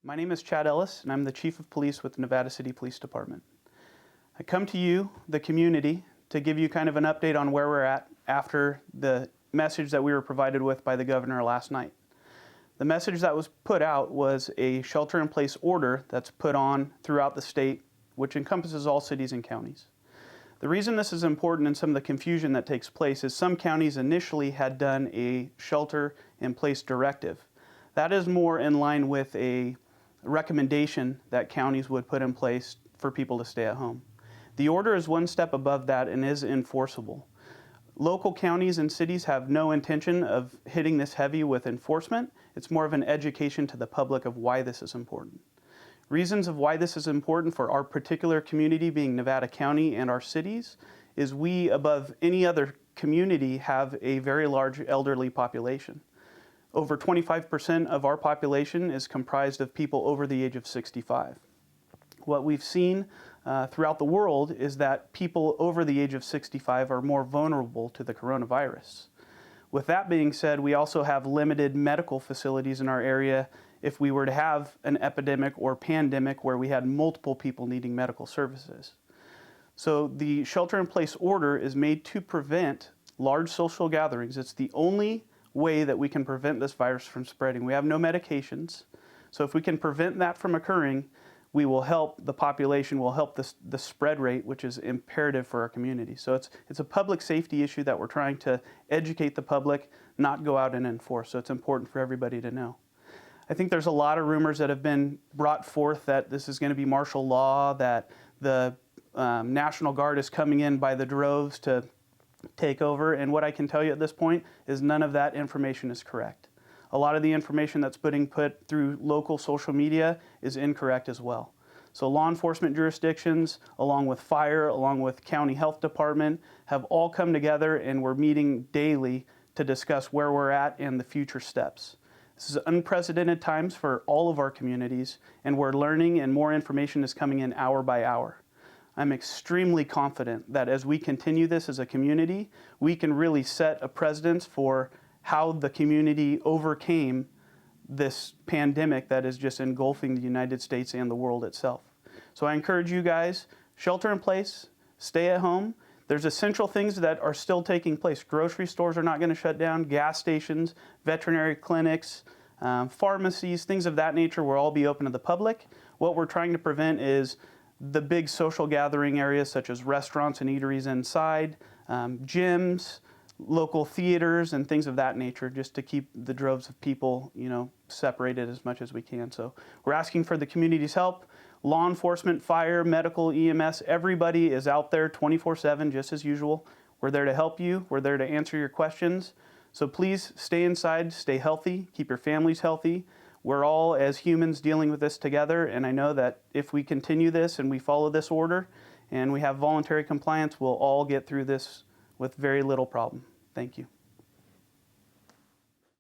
My name is Chad Ellis, and I'm the Chief of Police with the Nevada City Police Department. I come to you, the community, to give you kind of an update on where we're at after the message that we were provided with by the governor last night. The message that was put out was a shelter-in-place order that's put on throughout the state, which encompasses all cities and counties. The reason this is important and some of the confusion that takes place is some counties initially had done a shelter-in-place directive. That is more in line with a recommendation that counties would put in place for people to stay at home. The order is one step above that and is enforceable. Local counties and cities have no intention of hitting this heavy with enforcement. It's more of an education to the public of why this is important. Reasons of why this is important for our particular community, being Nevada County and our cities, is we, above any other community, have a very large elderly population. Over 25% of our population is comprised of people over the age of 65. What we've seen throughout the world is that people over the age of 65 are more vulnerable to the coronavirus. With that being said, we also have limited medical facilities in our area if we were to have an epidemic or pandemic where we had multiple people needing medical services. So the shelter-in-place order is made to prevent large social gatherings. It's the only way that we can prevent this virus from spreading. We have no medications, so if we can prevent that from occurring, we will help the population, will help the spread rate, which is imperative for our community. So it's a public safety issue that we're trying to educate the public, not go out and enforce. So it's important for everybody to know. I think there's a lot of rumors that have been brought forth that this is going to be martial law, that the National Guard is coming in by the droves to take over, and what I can tell you at this point is none of that information is correct. A lot of the information that's being put through local social media is incorrect as well. So law enforcement jurisdictions, along with fire, along with county health department, have all come together and we're meeting daily to discuss where we're at and the future steps. This is unprecedented times for all of our communities, and we're learning and more information is coming in hour by hour. I'm extremely confident that as we continue this as a community, we can really set a precedence for how the community overcame this pandemic that is just engulfing the United States and the world itself. So I encourage you guys, shelter in place, stay at home. There's essential things that are still taking place. Grocery stores are not going to shut down, gas stations, veterinary clinics, pharmacies, things of that nature will all be open to the public. What we're trying to prevent is the big social gathering areas such as restaurants and eateries inside, gyms, local theaters and things of that nature, just to keep the droves of people, separated as much as we can. So we're asking for the community's help. Law enforcement, fire, medical, EMS, everybody is out there 24/7 just as usual. We're there to help you. We're there to answer your questions. So please stay inside, stay healthy, keep your families healthy. We're all, as humans, dealing with this together, and I know that if we continue this and we follow this order and we have voluntary compliance, we'll all get through this with very little problem. Thank you.